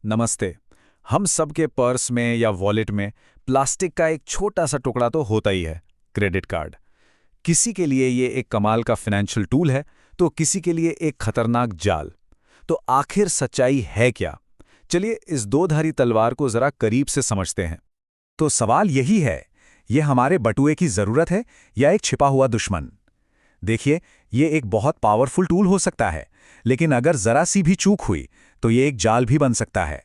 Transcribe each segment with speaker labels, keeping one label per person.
Speaker 1: नमस्ते। हम सबके पर्स में या वॉलेट में प्लास्टिक का एक छोटा सा टुकड़ा तो होता ही है, क्रेडिट कार्ड। किसी के लिए ये एक कमाल का फाइनेंशियल टूल है, तो किसी के लिए एक खतरनाक जाल। तो आखिर सच्चाई है क्या? चलिए इस दो-धारी तलवार को जरा करीब से समझते हैं।
Speaker 2: तो सवाल यही है, ये हमारे बटुए की जरूरत है या एक छिपा हुआ दुश्मन? देखिए, ये एक बहुत पावरफुल टूल हो सकता है, लेकिन अगर जरा सी भी चूक हुई तो ये एक जाल भी बन सकता है।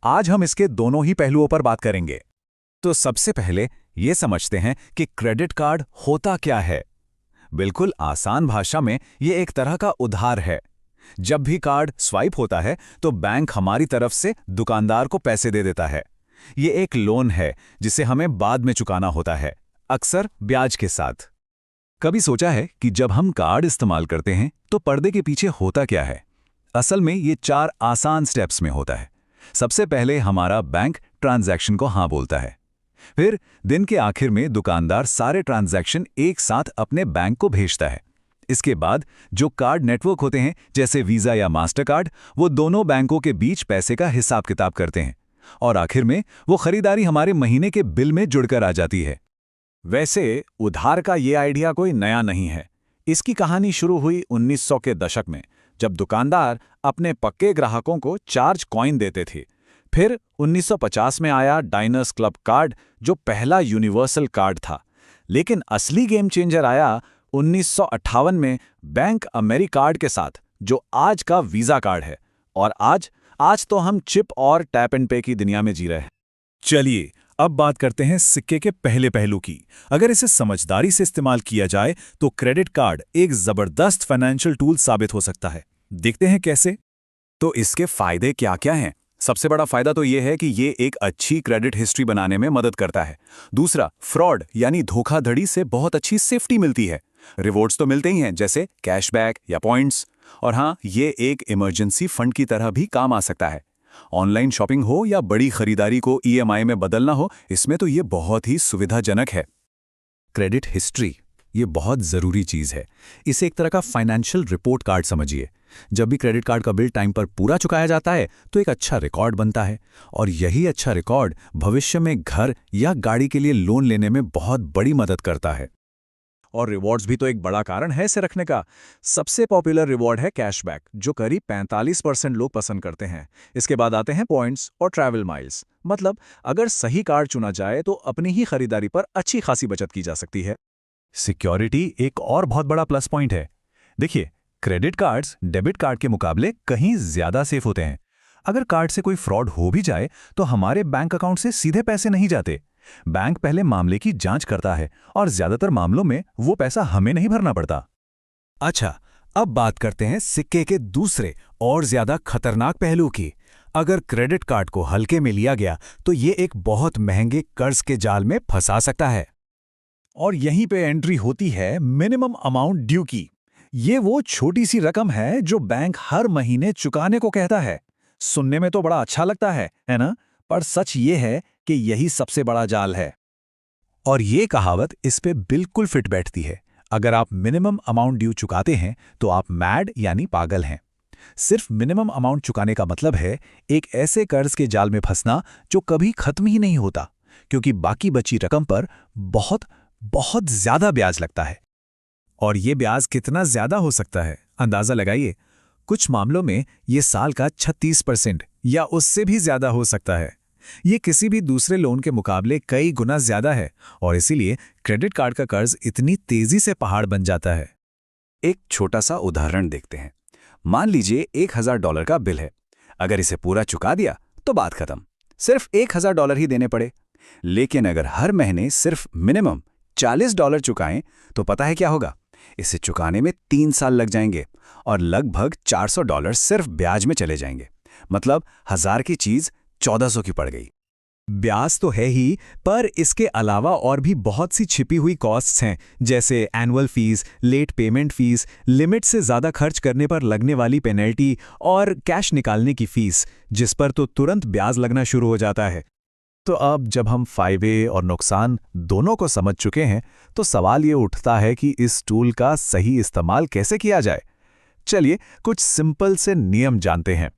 Speaker 2: आज हम इसके दोनों ही पहलुओं पर बात करेंगे। तो सबसे पहले ये समझते हैं कि क्रेडिट कार्ड होता क्या है। बिल्कुल आसान भाषा में ये एक तरह का उधार है। जब भी कार्ड स्वाइप होता है तो बैंक हमारी तरफ से दुकानदार को पैसे दे देता है। ये एक लोन है जिसे हमें बाद में चुकाना होता है, अक्सर ब्याज के साथ। कभी सोचा है कि जब हम कार्ड इस्तेमाल करते हैं तो पर्दे के पीछे होता क्या है? असल में ये 4 आसान स्टेप्स में होता है। सबसे पहले हमारा बैंक ट्रांजैक्शन को हाँ बोलता है। फिर दिन के आखिर में दुकानदार सारे ट्रांजैक्शन एक साथ अपने बैंक को भेजता है। इसके बाद जो कार्ड नेटवर्क होते हैं जैसे वीजा या मास्टर कार्ड, वो दोनों बैंकों के बीच पैसे का हिसाब किताब करते हैं और आखिर में वो खरीदारी हमारे महीने के बिल में जुड़कर आ जाती है।
Speaker 1: वैसे उधार का ये आइडिया कोई नया नहीं है। इसकी कहानी शुरू हुई 1900 के दशक में, जब दुकानदार अपने पक्के ग्राहकों को चार्ज कॉइन देते थे। फिर 1950 में आया डाइनर्स क्लब कार्ड, जो पहला यूनिवर्सल कार्ड था। लेकिन असली गेम चेंजर आया 1958 में बैंक अमेरिकार्ड के साथ, जो आज का वीजा कार्ड है। और आज तो हम चिप और टैप एंड पे की दुनिया में जी रहे हैं।
Speaker 2: चलिए अब बात करते हैं सिक्के के पहले पहलू की। अगर इसे समझदारी से इस्तेमाल किया जाए तो क्रेडिट कार्ड एक जबरदस्त फाइनेंशियल टूल साबित हो सकता है। देखते हैं कैसे।
Speaker 1: तो इसके फायदे क्या क्या हैं? सबसे बड़ा फायदा तो ये है कि ये एक अच्छी क्रेडिट हिस्ट्री बनाने में मदद करता है। दूसरा, फ्रॉड यानी धोखाधड़ी से बहुत अच्छी सेफ्टी मिलती है। रिवॉर्ड्स तो मिलते ही हैं, जैसे कैशबैक या पॉइंट्स। और हाँ, ये एक इमरजेंसी फंड की तरह भी काम आ सकता है। ऑनलाइन शॉपिंग हो या बड़ी खरीदारी को ईएमआई में बदलना हो, इसमें तो ये बहुत ही सुविधाजनक है।
Speaker 2: क्रेडिट हिस्ट्री ये बहुत ज़रूरी चीज़ है। इसे एक तरह का फाइनेंशियल रिपोर्ट कार्ड समझिए। जब भी क्रेडिट कार्ड का बिल टाइम पर पूरा चुकाया जाता है तो एक अच्छा रिकॉर्ड बनता है, और यही अच्छा रिकॉर्ड भविष्य में घर या गाड़ी के लिए लोन लेने में बहुत बड़ी मदद करता है।
Speaker 1: और रिवॉर्ड्स भी तो एक बड़ा कारण है इसे रखने का। सबसे पॉपुलर रिवॉर्ड है कैशबैक, जो करीब 45% लोग पसंद करते हैं। इसके बाद आते हैं पॉइंट्स और ट्रैवल माइल्स। मतलब अगर सही कार्ड चुना जाए तो अपनी ही खरीदारी पर अच्छी खासी बचत की जा सकती है।
Speaker 2: सिक्योरिटी एक और बहुत बड़ा प्लस पॉइंट है। देखिए, क्रेडिट कार्ड्स डेबिट कार्ड के मुकाबले कहीं ज्यादा सेफ होते हैं। अगर कार्ड से कोई फ्रॉड हो भी जाए तो हमारे बैंक अकाउंट से सीधे पैसे नहीं जाते। बैंक पहले मामले की जांच करता है और ज्यादातर मामलों में वो पैसा हमें नहीं भरना पड़ता। अच्छा, अब बात करते हैं सिक्के के दूसरे और ज्यादा खतरनाक पहलू की। अगर क्रेडिट कार्ड को हल्के में लिया गया तो ये एक बहुत महंगे कर्ज के जाल में फंसा सकता है। और यहीं पे एंट्री होती है मिनिमम अमाउंट ड्यू की। ये वो छोटी सी रकम है जो बैंक हर महीने चुकाने को कहता है। सुनने में तो बड़ा अच्छा लगता है ना? पर सच ये है कि यही सबसे बड़ा जाल है। और ये कहावत इस पे बिल्कुल फिट बैठती है। अगर आप मिनिमम अमाउंट ड्यू चुकाते हैं तो आप मैड यानी पागल हैं। सिर्फ मिनिमम अमाउंट चुकाने का मतलब है एक ऐसे कर्ज के जाल में फंसना जो कभी खत्म ही नहीं होता, क्योंकि बाकी बची रकम पर बहुत बहुत ज्यादा ब्याज लगता है। और ये ब्याज कितना ज्यादा हो सकता है, अंदाजा लगाइए। कुछ मामलों में ये साल का 36% या उससे भी ज्यादा हो सकता है। ये किसी भी दूसरे लोन के मुकाबले कई गुना ज्यादा है, और इसीलिए क्रेडिट कार्ड का कर्ज इतनी तेजी से पहाड़ बन जाता है।
Speaker 1: एक छोटा सा उदाहरण देखते हैं। मान लीजिए $1000 का बिल है। अगर इसे पूरा चुका दिया तो बात खत्म, सिर्फ $1000 ही देने पड़े। लेकिन अगर हर महीने सिर्फ मिनिमम $40 चुकाएं तो पता है क्या होगा? इसे चुकाने में 3 साल लग जाएंगे और लगभग $400 सिर्फ ब्याज में चले जाएंगे। मतलब 1000 की चीज 1400 की पड़ गई।
Speaker 2: ब्याज तो है ही, पर इसके अलावा और भी बहुत सी छिपी हुई कॉस्ट्स हैं, जैसे annual fees, late payment fees, limit से ज़्यादा खर्च करने पर लगने वाली पेनल्टी और कैश निकालने की फीस, जिस पर तो तुरंत ब्याज लगना शुरू हो जाता है। तो अब जब हम फायदे और नुकसान दोनों को समझ चुके हैं तो सवाल ये उठता है कि इस टूल का सही इस्तेमाल कैसे किया जाए। चलिए कुछ सिंपल से नियम जानते हैं।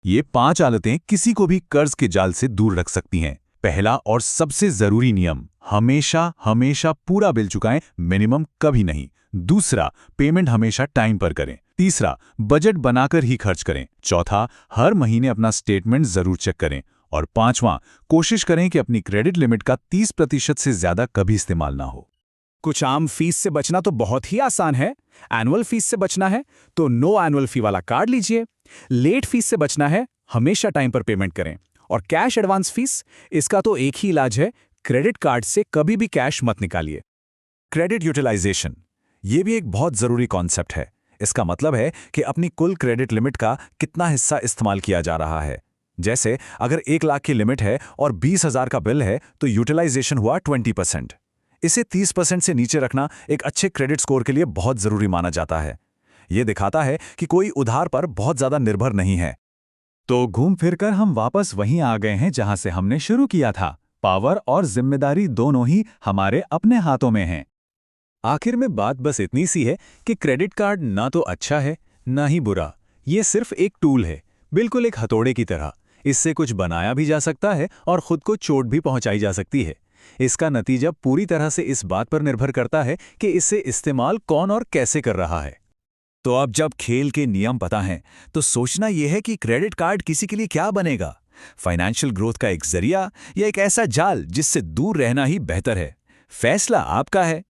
Speaker 2: ये 5 आदतें किसी को भी कर्ज के जाल से दूर रख सकती हैं। पहला और सबसे जरूरी नियम, हमेशा हमेशा पूरा बिल चुकाएं, मिनिमम कभी नहीं। दूसरा, पेमेंट हमेशा टाइम पर करें। तीसरा, बजट बनाकर ही खर्च करें। चौथा, हर महीने अपना स्टेटमेंट जरूर चेक करें। और पांचवां, कोशिश करें कि अपनी क्रेडिट लिमिट का 30% से ज्यादा कभी इस्तेमाल ना हो।
Speaker 1: कुछ आम फीस से बचना तो बहुत ही आसान है। एनुअल फीस से बचना है तो नो एनुअल फी वाला कार्ड लीजिए। लेट फीस से बचना है, हमेशा टाइम पर पेमेंट करें। और कैश एडवांस फीस, इसका तो एक ही इलाज है, क्रेडिट कार्ड से कभी भी कैश मत निकालिए। क्रेडिट यूटिलाइजेशन, ये भी एक बहुत जरूरी कॉन्सेप्ट है। इसका मतलब है कि अपनी कुल क्रेडिट लिमिट का कितना हिस्सा इस्तेमाल किया जा रहा है। जैसे अगर 1 लाख की लिमिट है और 20,000 का बिल है तो यूटिलाइजेशन हुआ 20%। इसे 30% से नीचे रखना एक अच्छे क्रेडिट स्कोर के लिए बहुत जरूरी माना जाता है। यह दिखाता है कि कोई उधार पर बहुत ज्यादा निर्भर नहीं है। तो घूम फिरकर हम वापस वहीं आ गए हैं जहां से हमने शुरू किया था। पावर और जिम्मेदारी दोनों ही हमारे अपने हाथों में हैं। आखिर में बात बस इतनी सी है कि क्रेडिट कार्ड ना तो अच्छा है ना ही बुरा। ये सिर्फ एक टूल है, बिल्कुल एक हथौड़े की तरह। इससे कुछ बनाया भी जा सकता है और खुद को चोट भी पहुंचाई जा सकती है। इसका नतीजा पूरी तरह से इस बात पर निर्भर करता है कि इसे इस्तेमाल कौन और कैसे कर रहा है। तो अब जब खेल के नियम पता हैं, तो सोचना यह है कि क्रेडिट कार्ड किसी के लिए क्या बनेगा, फाइनेंशियल ग्रोथ का एक जरिया या एक ऐसा जाल जिससे दूर रहना ही बेहतर है। फैसला आपका है।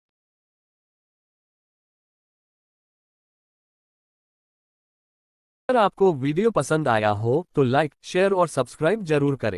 Speaker 3: अगर आपको वीडियो पसंद आया हो तो लाइक, शेयर और सब्सक्राइब जरूर करें।